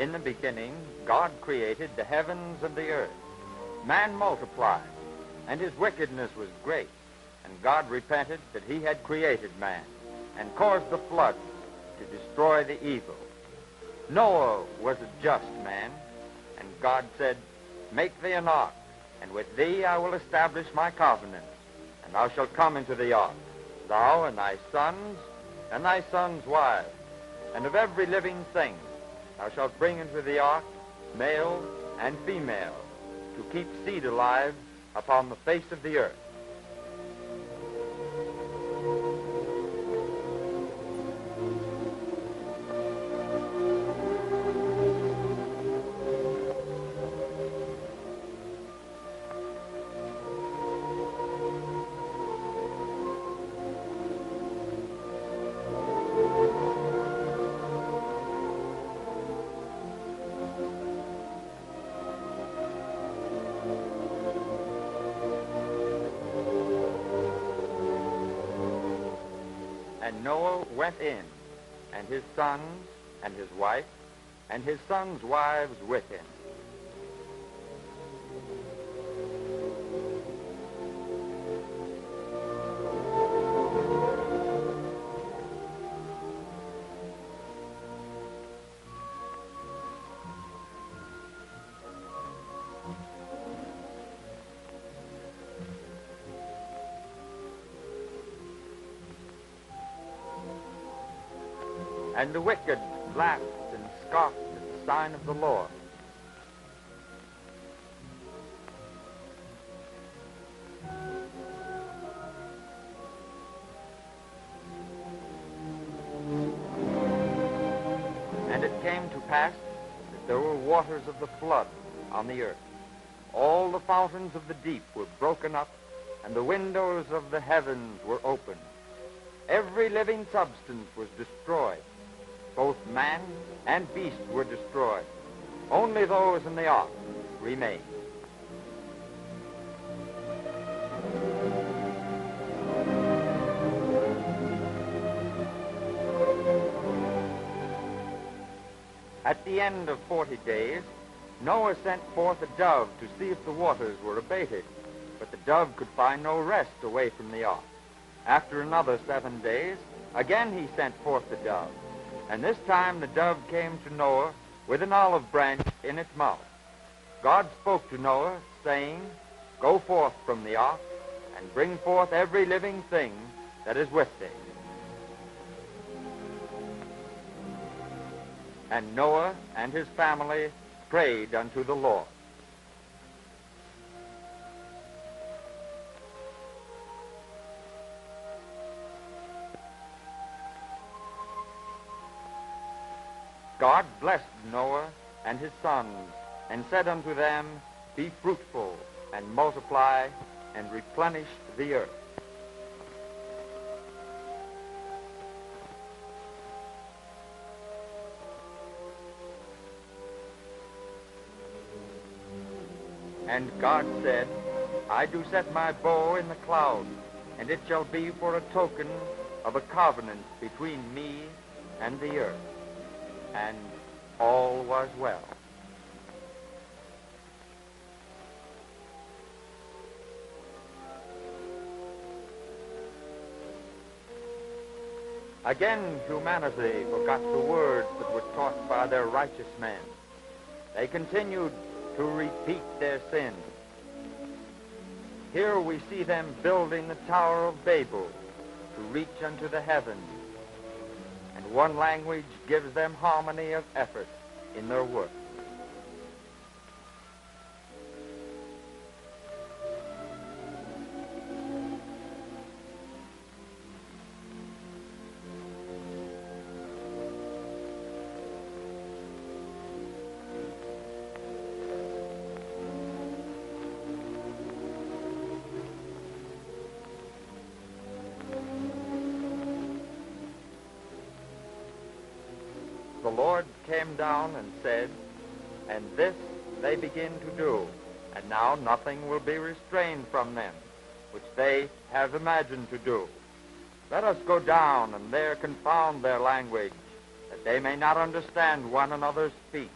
In the beginning, God created the heavens and the earth. Man multiplied, and his wickedness was great. And God repented that he had created man, and caused the floods to destroy the evil. Noah was a just man, and God said, "Make thee an ark, and with thee I will establish my covenant, and thou shalt come into the ark, thou and thy sons' wives, and of every living thing thou shalt bring into the ark male and female, to keep seed alive upon the face of the earth." And Noah went in, and his sons, and his wife, and his sons' wives with him. And the wicked laughed and scoffed at the sign of the Lord. And it came to pass that there were waters of the flood on the earth. All the fountains of the deep were broken up, and the windows of the heavens were opened. Every living substance was destroyed. Both man and beast were destroyed. Only those in the ark remained. At the end of 40 days, Noah sent forth a dove to see if the waters were abated, but the dove could find no rest away from the ark. After another 7 days, again he sent forth the dove. And this time the dove came to Noah with an olive branch in its mouth. God spoke to Noah, saying, "Go forth from the ark, and bring forth every living thing that is with thee." And Noah and his family prayed unto the Lord. God blessed Noah and his sons, and said unto them, "Be fruitful, and multiply, and replenish the earth." And God said, "I do set my bow in the cloud, and it shall be for a token of a covenant between me and the earth." And all was well. Again, humanity forgot the words that were taught by their righteous men. They continued to repeat their sins. Here we see them building the Tower of Babel to reach unto the heavens. And one language gives them harmony of effort in their work. The Lord came down and said, "And this they begin to do, and now nothing will be restrained from them, which they have imagined to do. Let us go down and there confound their language, that they may not understand one another's speech."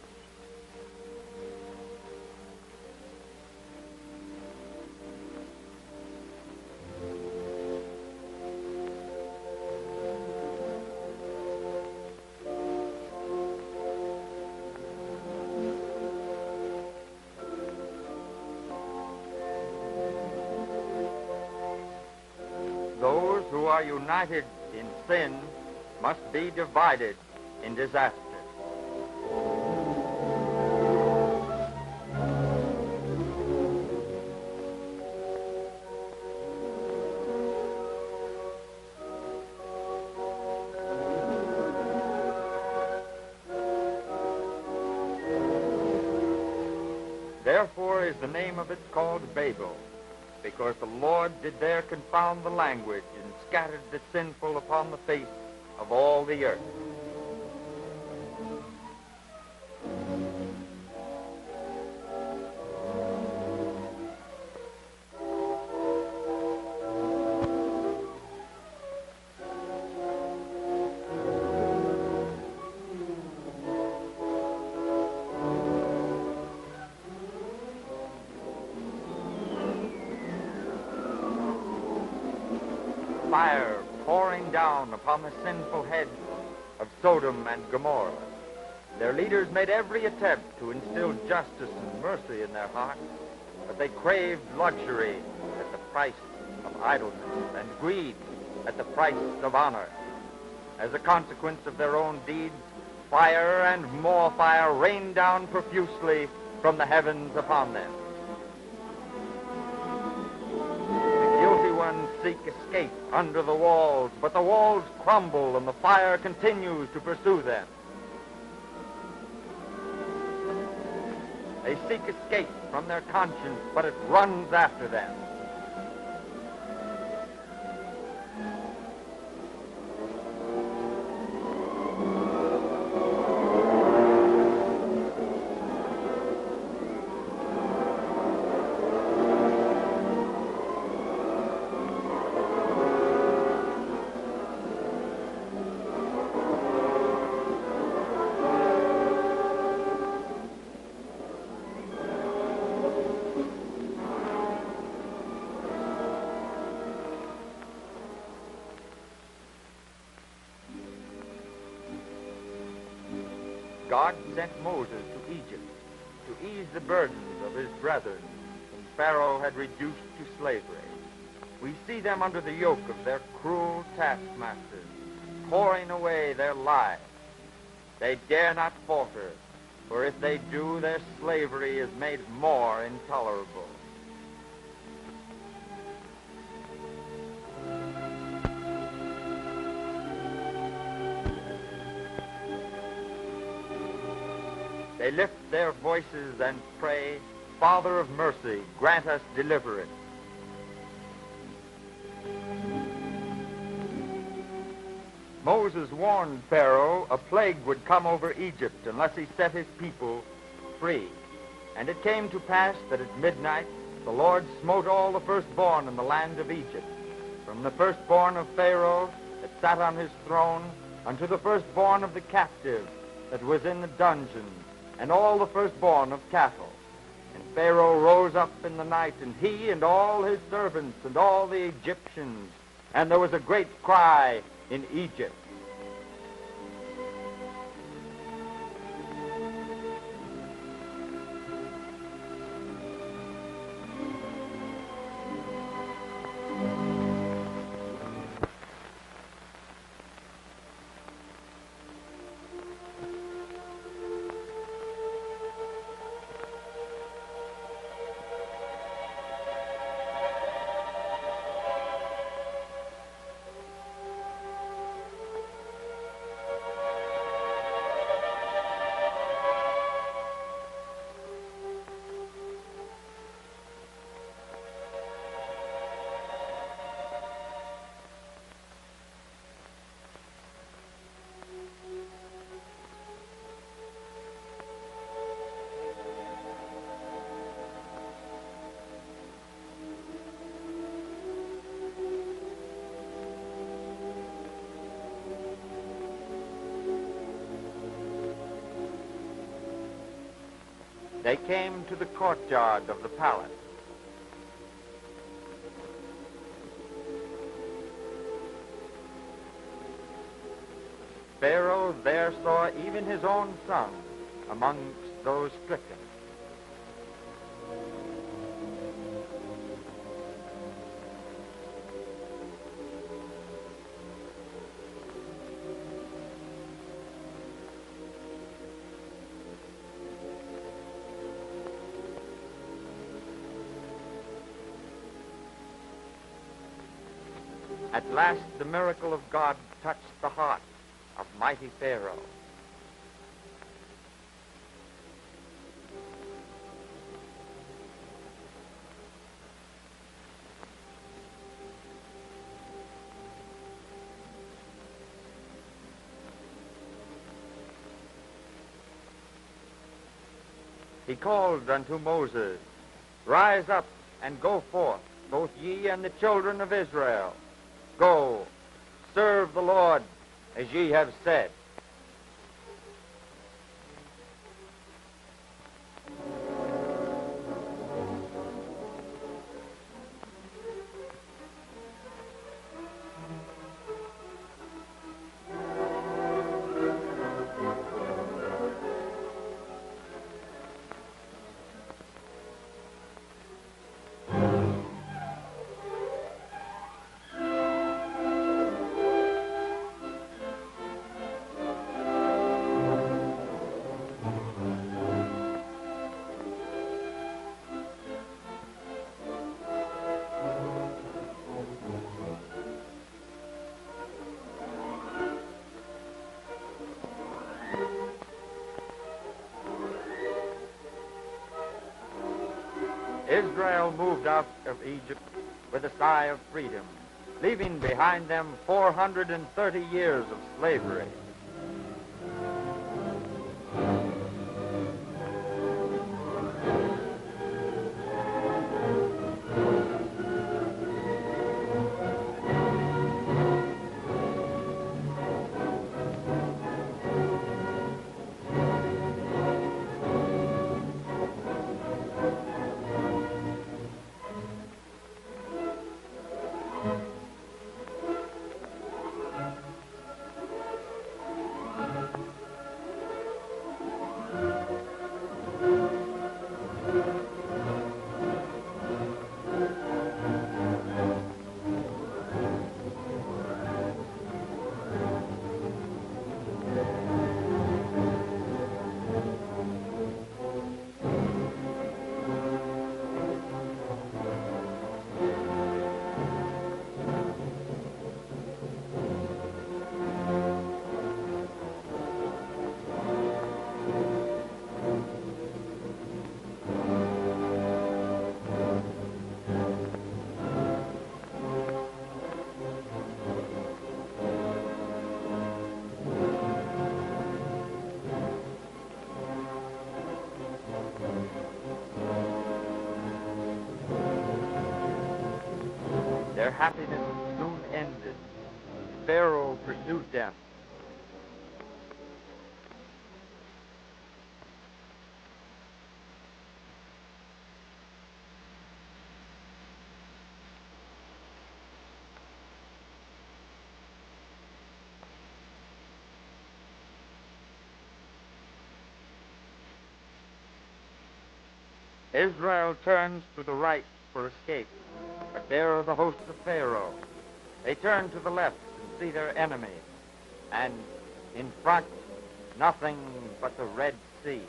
Those who are united in sin must be divided in disaster. Therefore is the name of it called Babel, because the Lord did there confound the language and scattered the sinful upon the face of all the earth. Fire pouring down upon the sinful heads of Sodom and Gomorrah. Their leaders made every attempt to instill justice and mercy in their hearts, but they craved luxury at the price of idleness and greed at the price of honor. As a consequence of their own deeds, fire and more fire rained down profusely from the heavens upon them. Seek escape under the walls, but the walls crumble and the fire continues to pursue them. They seek escape from their conscience, but it runs after them. God sent Moses to Egypt to ease the burdens of his brethren whom Pharaoh had reduced to slavery. We see them under the yoke of their cruel taskmasters, pouring away their lives. They dare not falter, for if they do, their slavery is made more intolerable. They lift their voices and pray, Father of mercy, grant us deliverance. Moses warned Pharaoh a plague would come over Egypt unless he set his people free. And it came to pass that at midnight the Lord smote all the firstborn in the land of Egypt, from the firstborn of Pharaoh that sat on his throne unto the firstborn of the captive that was in the dungeon, and all the firstborn of cattle. And Pharaoh rose up in the night, and he and all his servants and all the Egyptians, and there was a great cry in Egypt. They came to the courtyard of the palace. Pharaoh there saw even his own son amongst those stricken. At last, the miracle of God touched the heart of mighty Pharaoh. He called unto Moses, Rise up and go forth, both ye and the children of Israel. Go, serve the Lord as ye have said. Israel moved out of Egypt with a sigh of freedom, leaving behind them 430 years of slavery. Their happiness soon ended. Pharaoh pursued them. Israel turns to the right for escape, but there are the hosts of Pharaoh. They turn to the left and see their enemy, and in front, nothing but the Red Sea.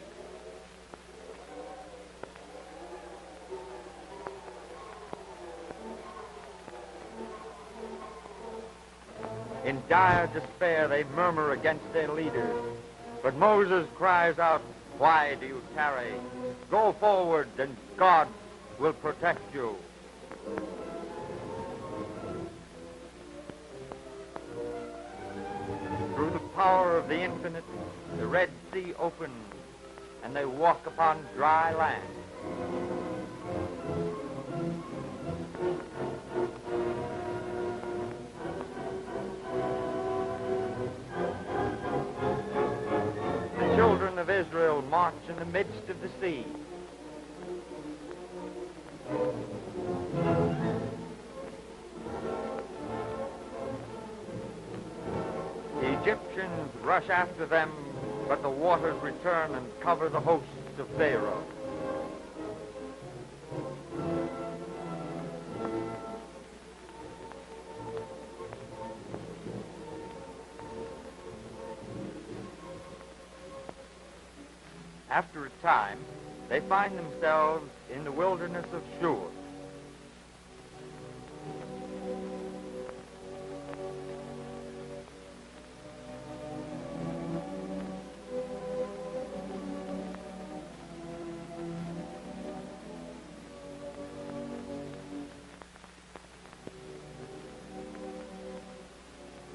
In dire despair, they murmur against their leaders, but Moses cries out, Why do you tarry? Go forward, and God will protect you. Through the power of the infinite, the Red Sea opens, and they walk upon dry land. The children of Israel march in the midst of the sea. The Egyptians rush after them, but the waters return and cover the hosts of Pharaoh. After a time, they find themselves in the wilderness of Shur.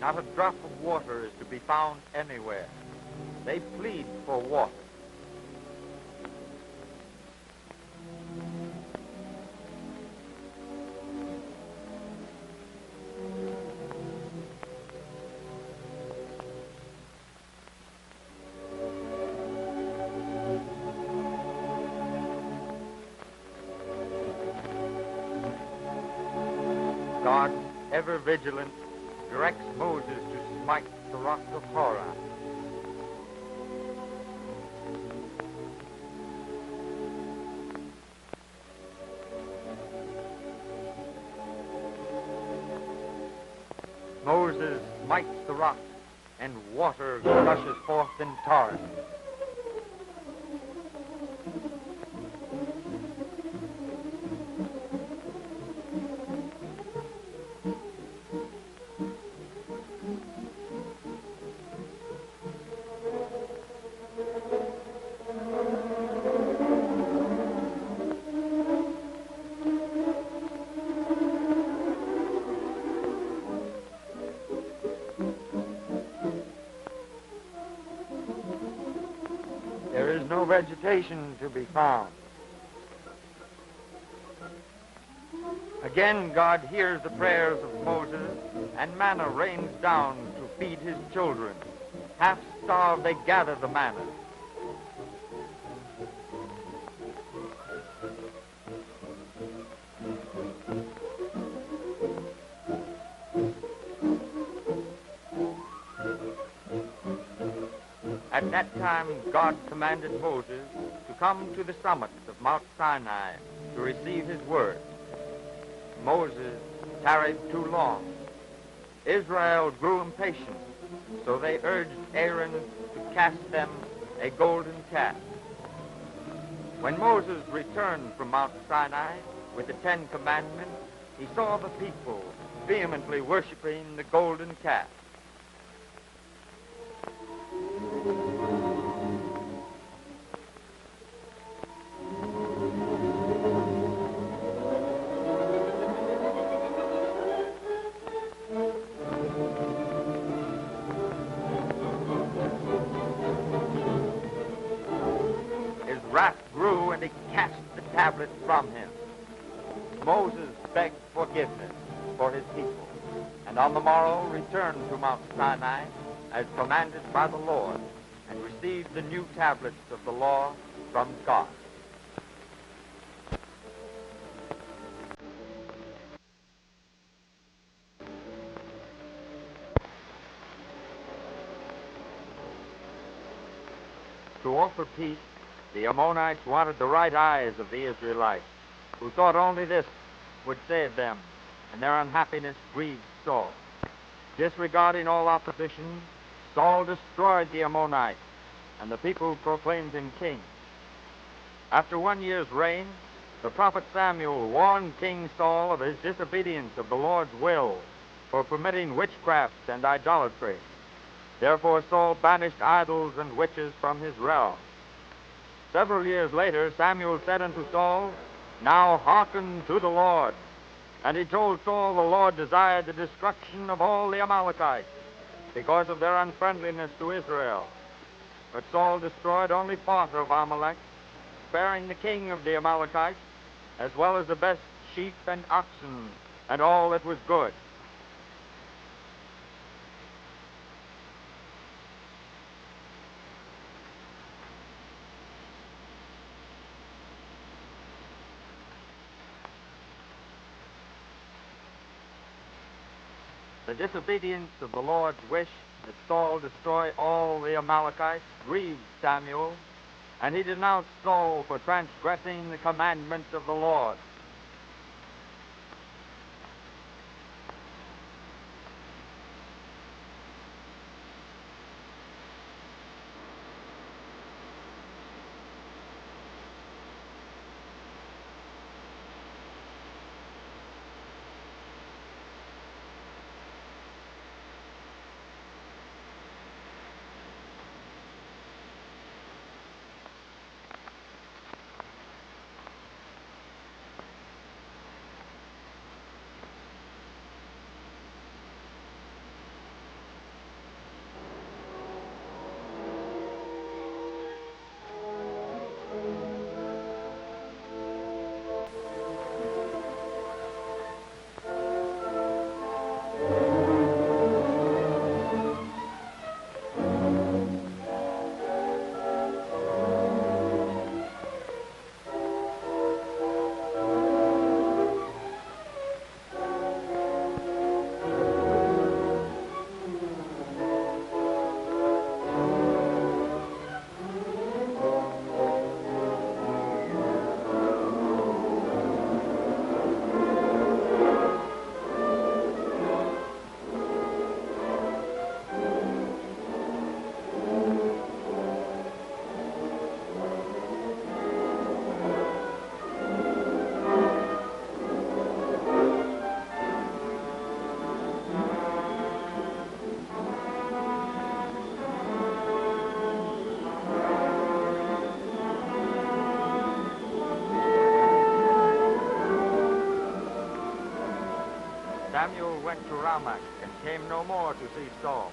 Not a drop of water is to be found anywhere. They plead for water. God, ever vigilant, directs Moses to smite the rock of Horeb. Moses smites the rock, and water gushes forth in torrents. There is no vegetation to be found. Again, God hears the prayers of Moses, and manna rains down to feed his children. Half starved, they gather the manna. At that time, God commanded Moses to come to the summit of Mount Sinai to receive his word. Moses tarried too long. Israel grew impatient, so they urged Aaron to cast them a golden calf. When Moses returned from Mount Sinai with the 10 Commandments, he saw the people vehemently worshiping the golden calf. His wrath grew, and he cast the tablet from him. Moses begged forgiveness for his people, and on the morrow returned to Mount Sinai as commanded by the Lord, and received the new tablets of the law from God. To offer peace, the Ammonites wanted the right eyes of the Israelites, who thought only this would save them, and their unhappiness grieved Saul. Disregarding all opposition, Saul destroyed the Ammonites, and the people proclaimed him king. After 1 year's reign, the prophet Samuel warned King Saul of his disobedience of the Lord's will for permitting witchcraft and idolatry. Therefore Saul banished idols and witches from his realm. Several years later, Samuel said unto Saul, "Now hearken to the Lord." And he told Saul the Lord desired the destruction of all the Amalekites because of their unfriendliness to Israel. But Saul destroyed only part of Amalek, sparing the king of the Amalekites, as well as the best sheep and oxen, and all that was good. The disobedience of the Lord's wish that Saul destroy all the Amalekites grieved Samuel, and he denounced Saul for transgressing the commandments of the Lord. Samuel went to Ramah and came no more to see Saul.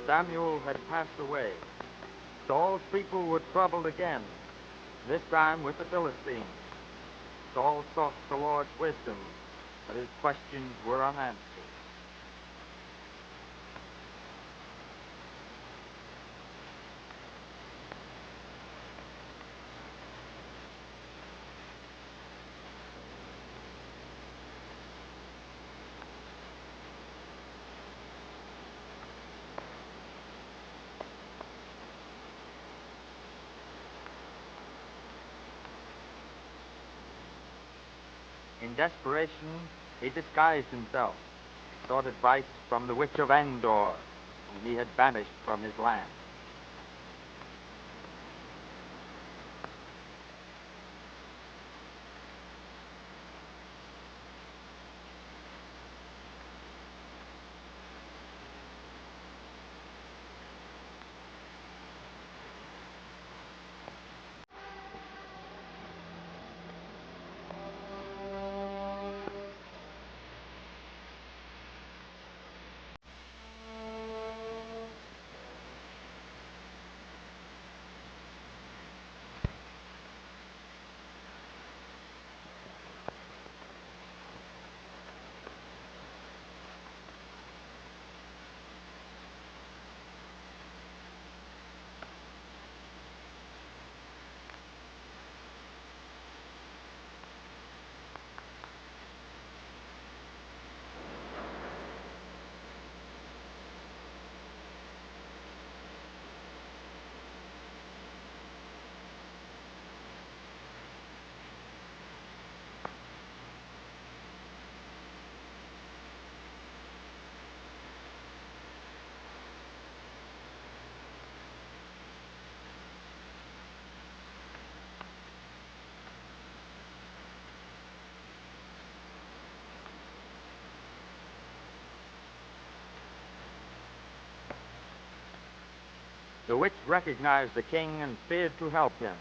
Samuel had passed away. Saul's people were troubled again, this time with the Philistines. Saul sought the Lord's wisdom, but his questions were unanswered. In desperation, he disguised himself, sought advice from the witch of Endor, whom he had banished from his land. The witch recognized the king and feared to help him.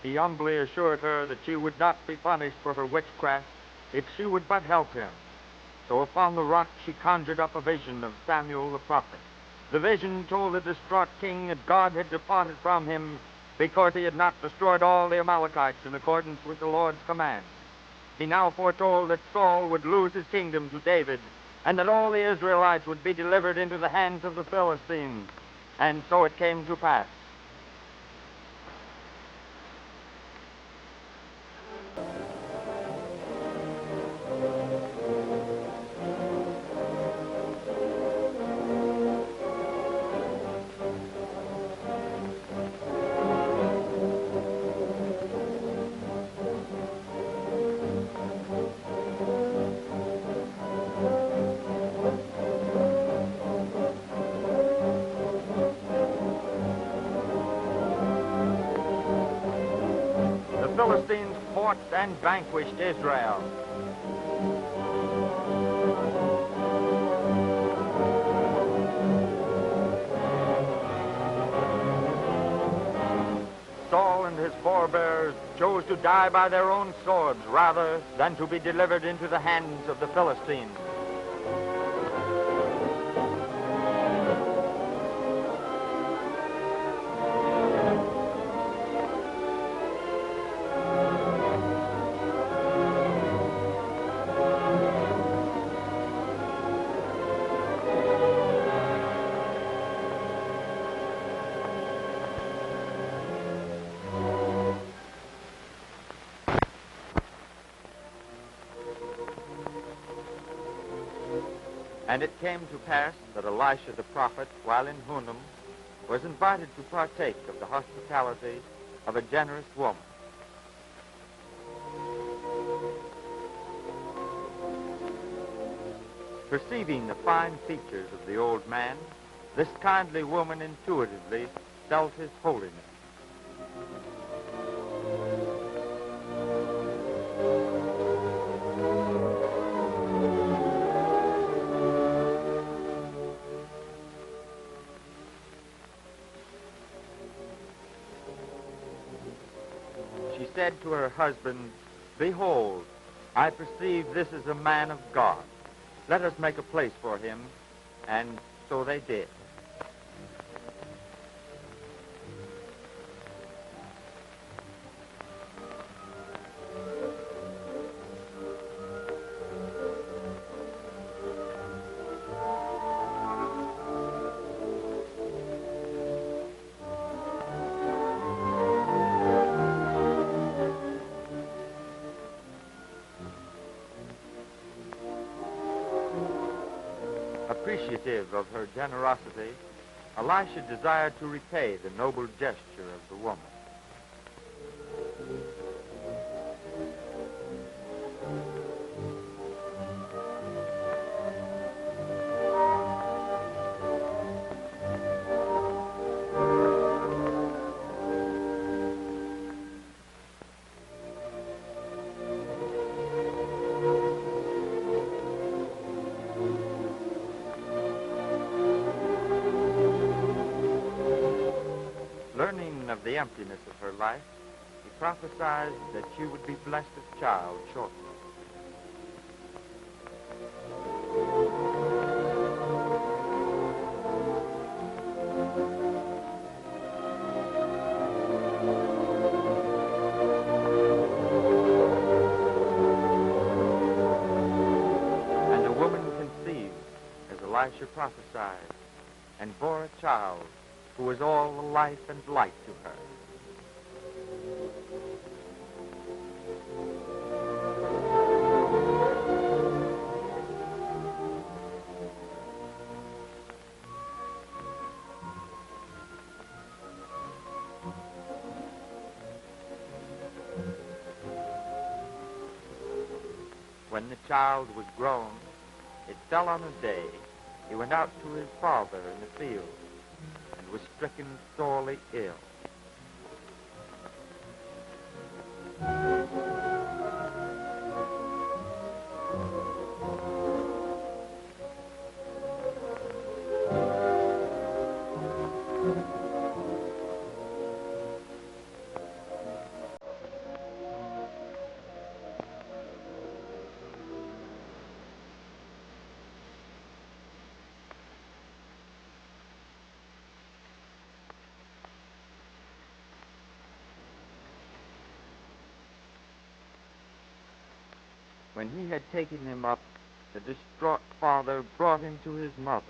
He humbly assured her that she would not be punished for her witchcraft if she would but help him. So upon the rock she conjured up a vision of Samuel the prophet. The vision told the distraught king that God had departed from him because he had not destroyed all the Amalekites in accordance with the Lord's command. He now foretold that Saul would lose his kingdom to David, and that all the Israelites would be delivered into the hands of the Philistines. And so it came to pass. The Philistines fought and vanquished Israel. Saul and his forebears chose to die by their own swords rather than to be delivered into the hands of the Philistines. And it came to pass that Elisha the prophet, while in Hunem, was invited to partake of the hospitality of a generous woman. Perceiving the fine features of the old man, this kindly woman intuitively felt his holiness. She said to her husband, "Behold, I perceive this is a man of God. Let us make a place for him." And so they did. Appreciative of her generosity, Elisha desired to repay the noble gesture of the woman. Learning of the emptiness of her life, he prophesied that she would be blessed with child shortly. And the woman conceived, as Elisha prophesied, and bore a child who was all the life and light to her. When the child was grown, it fell on a day he went out to his father in the field, and was stricken sorely ill. When he had taken him up, the distraught father brought him to his mother.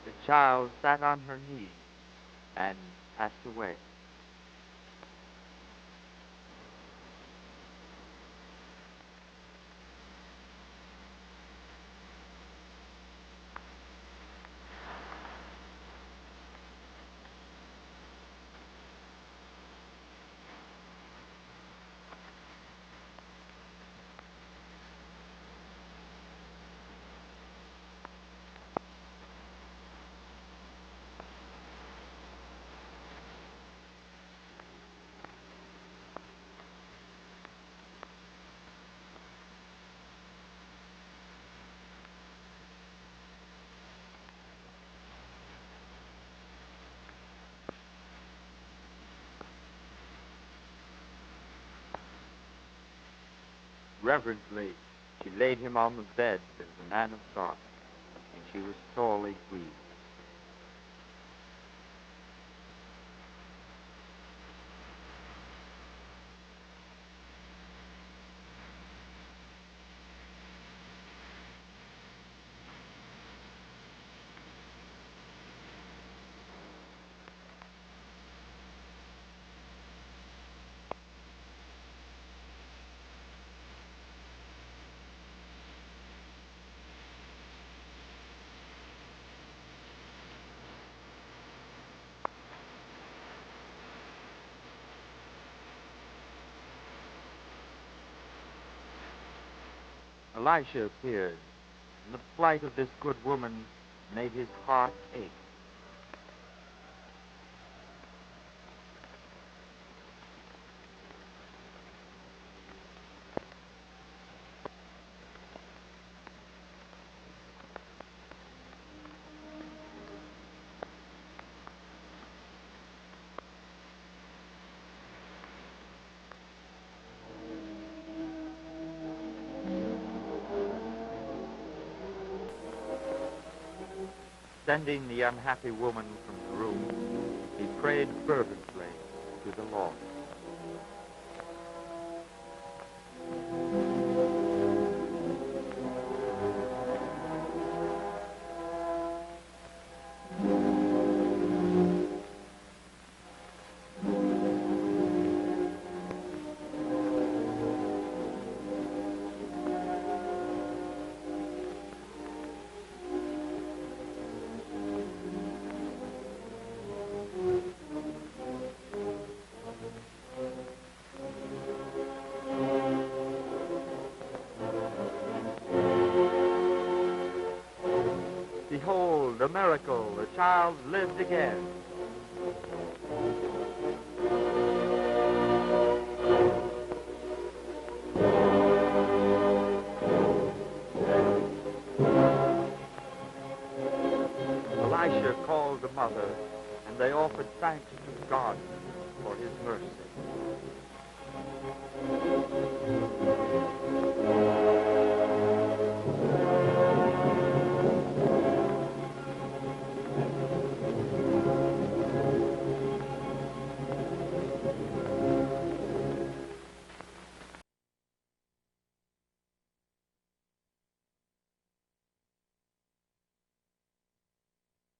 The child sat on her knee and passed away. Reverently, she laid him on the bed as a man of God, and she was sorely grieved. Elisha appeared, and the plight of this good woman made his heart ache. Sending the unhappy woman from the room, he prayed fervently to the Lord. Behold, a miracle, the child lived again. Elisha called the mother, and they offered thanks to God for his mercy.